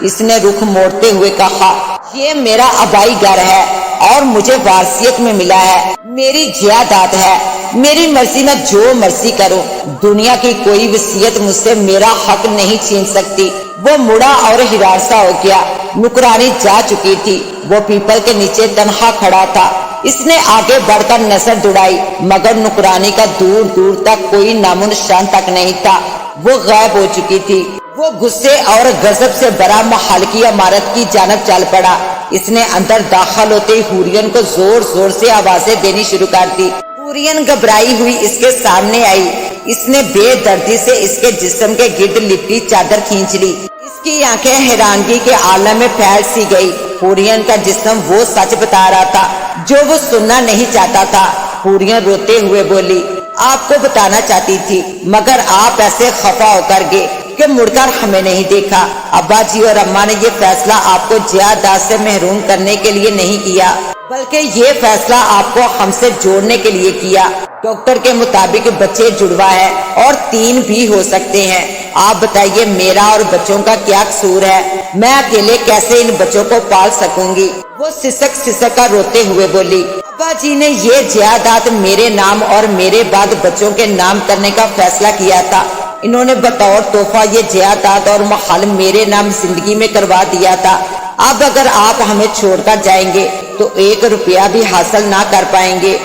اس نے رخ موڑتے ہوئے کہا، یہ میرا آبائی گھر ہے اور مجھے وارثیت میں ملا ہے، میری جائیداد ہے، میری مرضی میں جو مرضی کروں، دنیا کی کوئی وصیت مجھ سے میرا حق نہیں چھین سکتی۔ وہ مڑا اور ہراساں ہو گیا، نکرانی جا چکی تھی، وہ پیپل کے نیچے تنہا کھڑا تھا۔ اس نے آگے بڑھ کر نظر دوڑائی مگر نکرانی کا دور دور تک کوئی نام و نشان تک نہیں تھا، وہ غائب ہو چکی تھی۔ وہ غصے اور غضب سے بھرا محل کی عمارت کی جانب چل پڑا۔ اس نے اندر داخل ہوتے ہی حورین کو زور زور سے آوازیں دینی شروع کر دی۔ حورین گھبرائی ہوئی اس کے سامنے آئی، اس نے بے دردی سے اس کے جسم کے گرد لپٹی چادر کھینچ لی۔ اس کی آنکھیں حیرانگی کے عالم میں پھیل سی گئی۔ حورین کا جسم وہ سچ بتا رہا تھا جو وہ سننا نہیں چاہتا تھا۔ حورین روتے ہوئے بولی، آپ کو بتانا چاہتی تھی مگر آپ ایسے خفا ہو کر گئے کہ مڑ کر ہمیں نہیں دیکھا۔ ابا جی اور اماں نے یہ فیصلہ آپ کو جائیداد سے محروم کرنے کے لیے نہیں کیا بلکہ یہ فیصلہ آپ کو ہم سے جوڑنے کے لیے کیا۔ ڈاکٹر کے مطابق بچے جڑوا ہے اور 3 بھی ہو سکتے ہیں۔ آپ بتائیے میرا اور بچوں کا کیا قصور ہے؟ میں اکیلے کیسے ان بچوں کو پال سکوں گی؟ وہ سسک سسک کر روتے ہوئے بولی، ابا جی نے یہ جائیداد میرے نام اور میرے بعد بچوں کے نام کرنے کا فیصلہ کیا تھا۔ انہوں نے بطور تحفہ یہ جائیداد اور محل میرے نام زندگی میں کروا دیا تھا۔ اب اگر آپ ہمیں چھوڑ کر جائیں گے تو 1 روپیہ بھی حاصل نہ کر پائیں گے۔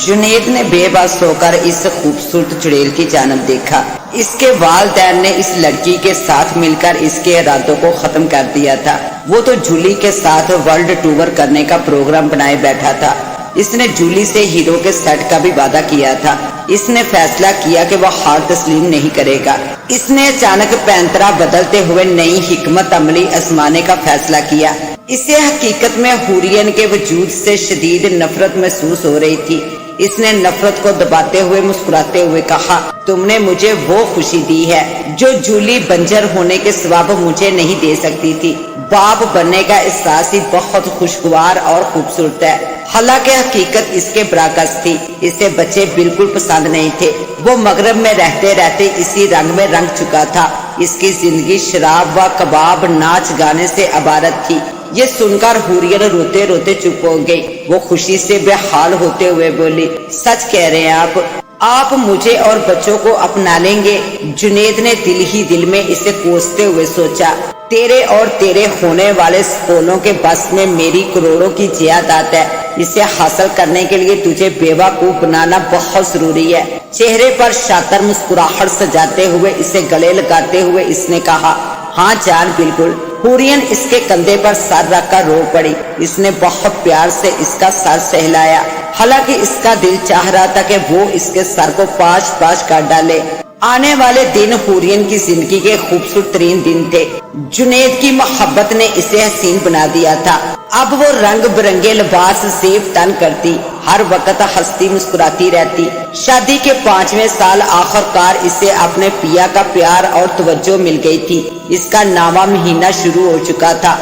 جنید نے بے بس ہو کر اس خوبصورت چڑیل کی جانب دیکھا۔ اس کے والدین نے اس لڑکی کے ساتھ مل کر اس کے ارادوں کو ختم کر دیا تھا۔ وہ تو جولی کے ساتھ ورلڈ ٹور کرنے کا پروگرام بنائے بیٹھا تھا۔ اس نے جولی سے ہیرو کے سیٹ کا بھی وعدہ کیا تھا۔ اس نے فیصلہ کیا کہ وہ ہار تسلیم نہیں کرے گا۔ اس نے اچانک پینترا بدلتے ہوئے نئی حکمت عملی آزمانے کا فیصلہ کیا۔ اسے حقیقت میں حورین کے وجود سے شدید نفرت محسوس ہو رہی تھی۔ اس نے نفرت کو دباتے ہوئے مسکراتے ہوئے کہا، تم نے مجھے وہ خوشی دی ہے جو جولی بنجر ہونے کے سبب مجھے نہیں دے سکتی تھی۔ باپ بننے کا احساس ہی بہت خوشگوار اور خوبصورت ہے، حالانکہ حقیقت اس کے برعکس تھی۔ اسے بچے بالکل پسند نہیں تھے۔ وہ مغرب میں رہتے رہتے اسی رنگ میں رنگ چکا تھا۔ اس کی زندگی شراب و کباب ناچ گانے سے عبارت تھی۔ یہ سن کر حورین روتے روتے چپ ہو گئی۔ وہ خوشی سے بے حال ہوتے ہوئے بولی، سچ کہہ رہے ہیں آپ مجھے اور بچوں کو اپنا لیں گے؟ جنید نے دل ہی دل میں اسے کوستے ہوئے سوچا، تیرے اور تیرے ہونے والے سپولوں کے بس میں میری کروڑوں کی جائیداد ہے۔ اسے حاصل کرنے کے لیے تجھے بیوقوف بنانا بہت ضروری ہے۔ چہرے پر شاطر مسکراہٹ سجاتے ہوئے اسے گلے لگاتے ہوئے اس نے کہا، ہاں جان بالکل۔ حورین اس کے کندھے پر سر رکھ کر رو پڑی۔ اس نے بہت پیار سے اس کا سر سہلایا، حالانکہ اس کا دل چاہ رہا تھا کہ وہ اس کے سر کو پاش پاش کر ڈالے۔ آنے والے دن حورین کی زندگی کے خوبصورت ترین دن تھے۔ جنید کی محبت نے اسے حسین بنا دیا تھا۔ اب وہ رنگ برنگے لباس زیب تن کرتی، ہر وقت ہنستی مسکراتی رہتی۔ شادی کے 5ویں سال آخر کار اسے اپنے پیا کا پیار اور توجہ مل گئی تھی۔ اس کا 9واں مہینہ شروع ہو چکا تھا۔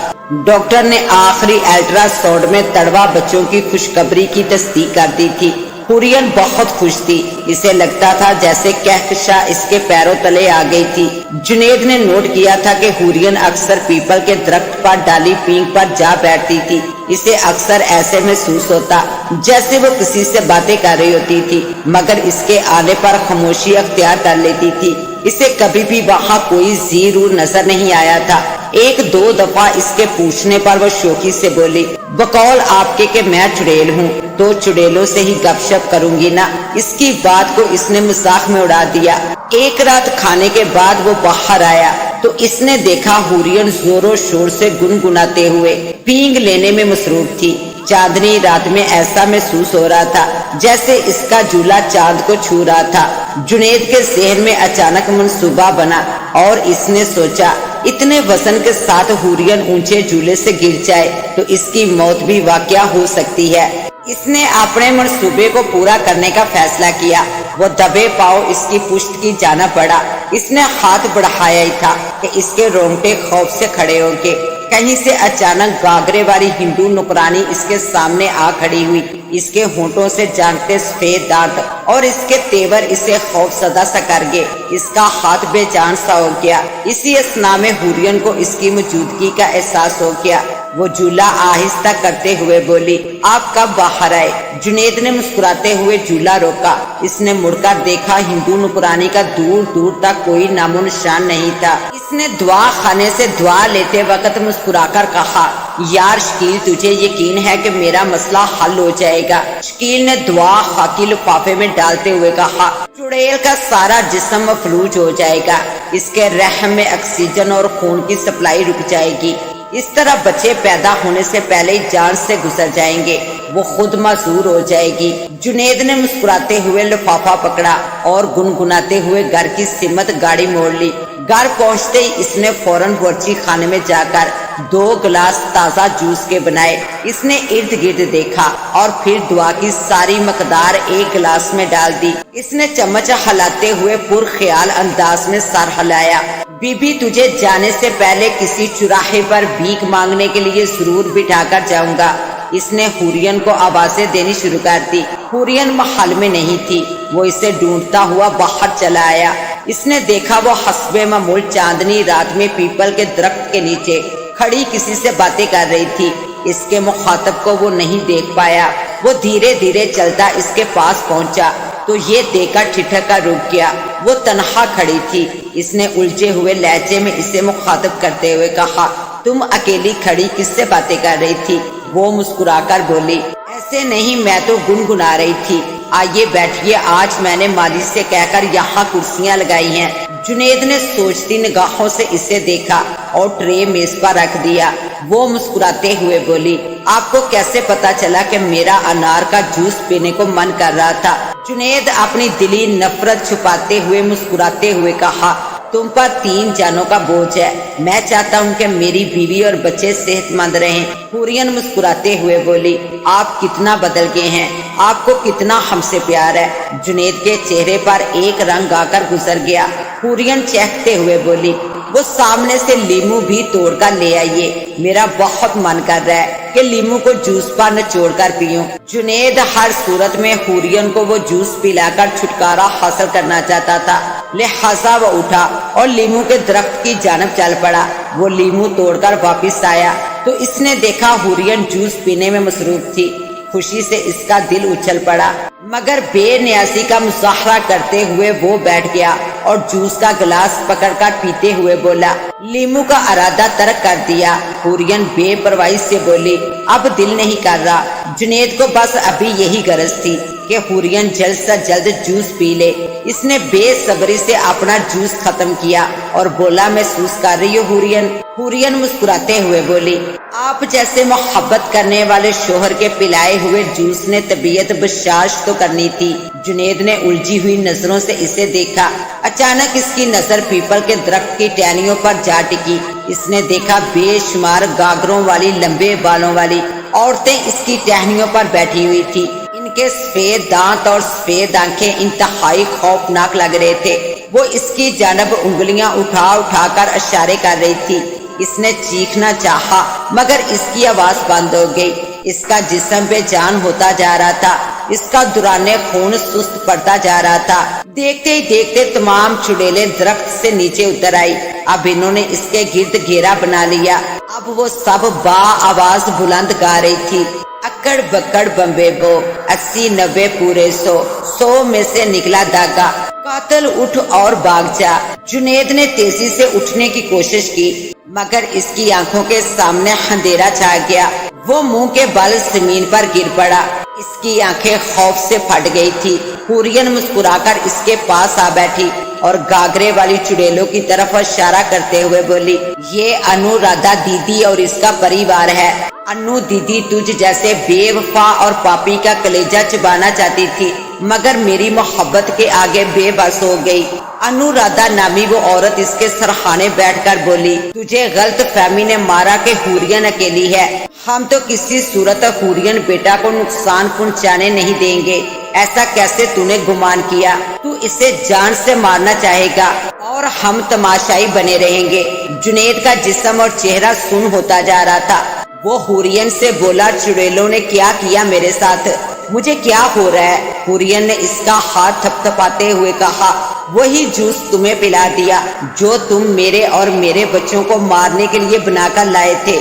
ڈاکٹر نے آخری الٹرا ساؤنڈ میں تڑوا بچوں کی خوشخبری کی تصدیق کر دی تھی۔ حورین بہت خوش تھی۔ اسے لگتا تھا جیسے کہکشاں اس کے پیروں تلے آ گئی تھی۔ جنید نے نوٹ کیا تھا کہ حورین اکثر پیپل کے درخت پر ڈالی پینگ پر جا بیٹھتی تھی۔ اسے اکثر ایسے محسوس ہوتا جیسے وہ کسی سے باتیں کر رہی ہوتی تھی، مگر اس کے آنے پر خاموشی اختیار کر لیتی تھی۔ اسے کبھی بھی وہاں کوئی زیرو نظر نہیں آیا تھا۔ 1-2 دفعہ اس کے پوچھنے پر وہ شوخی سے بولی، بقول آپ کے کہ میں چڑیل ہوں تو چڑیلوں سے ہی گپ شپ کروں گی نا۔ اس کی بات کو اس نے مذاق میں اڑا دیا۔ ایک رات کھانے کے بعد وہ باہر آیا تو اس نے دیکھا حورین زور و شور سے گنگناتے ہوئے پینگ لینے میں مصروف تھی۔ چاندنی رات میں ایسا محسوس ہو رہا تھا جیسے اس کا جھولا چاند کو چھو رہا تھا۔ جنید کے ذہن میں اچانک منصوبہ بنا اور اس نے سوچا، اتنے وزن کے ساتھ حورین اونچے جھولے سے گر جائے تو اس کی موت بھی واقع ہو سکتی ہے۔ اس نے اپنے منصوبے کو پورا کرنے کا فیصلہ کیا۔ وہ دبے پاؤں اس کی پشت کی جانا پڑا۔ اس نے ہاتھ بڑھایا ہی تھا کہ اس کے رونگٹے خوف سے کھڑے ہو گئے۔ कहीं से अचानक गागरे वाली हिंदू नौकरानी इसके सामने आ खड़ी हुई। इसके होंठों से जानते सफेद दांत और इसके तेवर इसे खौफसदा सा कर गए। इसका हाथ बेजान सा हो गया। इसी असना में हुरियन को इसकी मौजूदगी का एहसास हो गया। वो जूला आहिस्ता करते हुए बोली, आप कब बाहर आए? जुनेद ने मुस्कुराते हुए जूला रोका। इसने मुड़कर देखा, हिंदू नौकरानी का दूर दूर तक कोई नामो निशान नहीं था। इसने दुआ खाने से दुआ लेते वक्त मुस्कुराकर कहा, यार शकील, तुझे यकीन है कि मेरा मसला हल हो जाएगा? शकील ने दुआ खाकी लिफाफे में डालते हुए कहा, चुड़ैल का सारा जिस्म मफलूज हो जाएगा। इसके रहम में ऑक्सीजन और खून की सप्लाई रुक जाएगी। इस तरह बच्चे पैदा होने से पहले ही जान से गुजर जाएंगे। वो खुद मासूर हो जाएगी। जुनेद ने मुस्कुराते हुए लिफाफा पकड़ा और गुनगुनाते हुए घर की सिमत गाड़ी मोड़ ली। घर पहुंचते ही इसने फौरन बावर्ची खाने में जाकर 2 गिलास ताजा जूस के बनाए। इसने इर्द गिर्द देखा और फिर दुआ की सारी मकदार एक गिलास में डाल दी। इसने चम्मच हिलाते हुए पुरख्याल अंदाज में सर हिलाया। बीबी, तुझे जाने से पहले किसी चुराहे पर भीख मांगने के लिए जरूर बिठाकर जाऊंगा। इसने हुरियन को आवाजें देनी शुरू कर दी। हुरियन महल में नहीं थी। वो इसे ढूंढता हुआ बाहर चला आया। इसने देखा वो हस्बे मामूल चांदनी रात में पीपल के दरख्त के नीचे खड़ी किसी से बातें कर रही थी। इसके मुखातब को वो नहीं देख पाया। वो धीरे धीरे चलता इसके पास पहुंचा तो ये देखकर ठिठक कर रुक गया। वो तन्हा खड़ी थी। इसने उलझे हुए लहजे में इसे मुखातब करते हुए कहा, तुम अकेली खड़ी किससे बातें कर रही थी? वो मुस्कुराकर बोली, ऐसे नहीं, मैं तो गुनगुना रही थी। आइए बैठिए, आज मैंने माली से कहकर यहाँ कुर्सियाँ लगाई हैं। जुनेद ने सोचती निगाहों से इसे देखा और ट्रे मेज पर रख दिया। वो मुस्कुराते हुए बोली, आपको कैसे पता चला कि मेरा अनार का जूस पीने को मन कर रहा था? जुनेद अपनी दिली नफरत छुपाते हुए मुस्कुराते हुए कहा, तुम पर 3 जानों का बोझ है। मैं चाहता हूँ कि मेरी बीवी और बच्चे सेहतमंद रहें। हुरियन मुस्कुराते हुए बोली, आप कितना बदल गए हैं, आपको कितना हमसे प्यार है। जुनेद के चेहरे पर एक रंग आकर गुजर गया। हुरियन चहकते हुए बोली, वो सामने से लीमू भी तोड़कर ले आइए। मेरा बहुत मन कर रहा है कि लीमू को जूस पर निचोड़ कर पीऊं। जुनेद हर सूरत में हुरियन को वो जूस पिलाकर छुटकारा हासिल करना चाहता था। लिहाजा वो उठा और लीमू के दरख्त की जानब चल पड़ा। वो लीमू तोड़कर वापिस आया तो इसने देखा हुरियन जूस पीने में मसरूफ थी। खुशी से इसका दिल उछल पड़ा, मगर बेनियासी का मुजाहरा करते हुए वो बैठ गया और जूस का गिलास पकड़कर पीते हुए बोला, लीमू का इरादा तर्क कर दिया। हुरियन बेपरवाही से बोली, अब दिल नहीं कर रहा। जुनेद को बस अभी यही गरज थी कि हुरियन जल्द से जल्द जूस पी ले। इसने बेसब्री से अपना जूस खत्म किया और बोला, महसूस कर रही हो हुरियन? हुरियन मुस्कुराते हुए बोली, आप जैसे मोहब्बत करने वाले शोहर के पिलाए हुए जूस ने तबीयत बर्दाश्त तो करनी थी। जुनेद ने उलझी हुई नजरों से इसे देखा। अचानक इसकी नजर पीपल के दरख्त की टहनियों पर जा टिकी। इसने देखा बेशुमार गागरों वाली लंबे बालों वाली औरतें इसकी टहनियों पर बैठी हुई थी। इनके सफेद दांत और सफेद आंखें इंतहाई खौफनाक लग रहे थे। वो इसकी जानब उंगलियां उठा उठा कर इशारे कर रही थी। इसने चीखना चाहा मगर इसकी आवाज बंद हो गई। इसका जिस्म बेजान होता जा रहा था। इसका दुराने खून सुस्त पड़ता जा रहा था। देखते ही देखते तमाम चुड़ैलें दरख्त से नीचे उतर आई। अब इन्होंने इसके गिर्द घेरा बना लिया। अब वो सब बा आवाज बुलंद गा रही थी, अकड़ बकड़ बम्बे बो, 80-90 पूरे 100 में से निकला धागा, कातिल उठ और भाग जा। जुनेद ने तेजी से उठने की कोशिश की मगर इसकी आंखों के सामने अंधेरा छा गया। वो मुंह के बल जमीन पर गिर पड़ा। इसकी आंखें खौफ से फट गई थी। हुरियन मुस्कुराकर इसके पास आ बैठी और गागरे वाली चुड़ैलों की तरफ इशारा करते हुए बोली, ये अनुराधा दीदी और इसका परिवार है। अनु दीदी तुझ जैसे बेवफा और पापी का कलेजा चबाना चाहती थी मगर मेरी मोहब्बत के आगे बेबस हो गई। अनुराधा नामी वो औरत इसके सरहाने बैठकर बोली, तुझे गलत फहमी ने मारा कि हुरियन अकेली है। हम तो किसी सूरत हुरियन बेटा को नुकसान पहुंचाने नहीं देंगे। ایسا کیسے तूने गुमान किया? तू इसे जान से मारना चाहेगा और हम तमाशाई बने रहेंगे। जुनैद का जिस्म और चेहरा सुन्न होता जा रहा था। वो हुरियन से बोला, चुड़ैलों ने क्या किया मेरे साथ? मुझे क्या हो रहा है? हुरियन ने इसका हाथ थपथपाते हुए कहा, वही जूस तुम्हें पिला दिया जो तुम मेरे और मेरे बच्चों को मारने के लिए बनाकर लाए थे।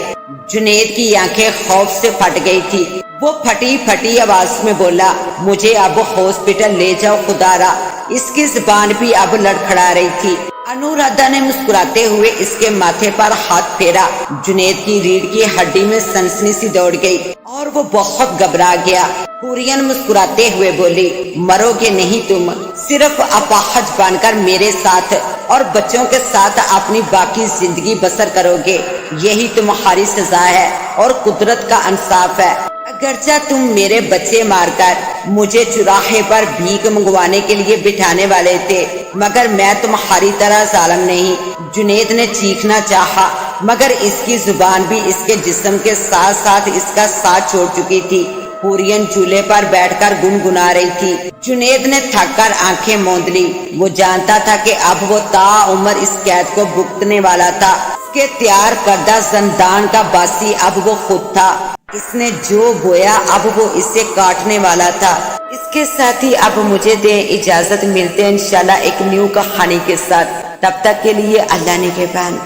जुनैद की आंखें खौफ से फट गई थी। वो फटी फटी आवाज में बोला, मुझे अब हॉस्पिटल ले जाओ खुदारा। इसकी जुबान भी अब लड़खड़ा रही थी। अनुराधा ने मुस्कुराते हुए इसके माथे पर हाथ फेरा। जुनैद की रीढ़ की हड्डी में सनसनी सी दौड़ गई और वो बहुत घबरा गया। हुरियन मुस्कुराते हुए बोली, मरोगे नहीं तुम, सिर्फ अपाहज बनकर मेरे साथ और बच्चों के साथ अपनी बाकी जिंदगी बसर करोगे। यही तुम्हारी सजा है और कुदरत का इंसाफ है। अगरचा तुम मेरे बच्चे मारकर मुझे चुराहे पर भीख मंगवाने के लिए बिठाने वाले थे, मगर मैं तुम्हारी तरह जालिम नहीं। जुनैद ने चीखना चाहा, मगर इसकी जुबान भी इसके जिस्म के साथ साथ इसका साथ छोड़ चुकी थी। हुरियन चूल्हे पर बैठकर गुनगुना रही थी। जुनैद ने थक कर आंखें मूंद ली। वो जानता था कि अब वो ताउम्र इस कैद को भुगतने वाला था। इसके तैयार करदा जिंदान का बासी अब वो खुद था। इसने जो बोया अब वो इसे काटने वाला था। इसके साथ ही अब मुझे दे इजाजत, मिलते हैं इंशाल्लाह एक न्यू कहानी के साथ। तब तक के लिए अल्लाह निगहबान।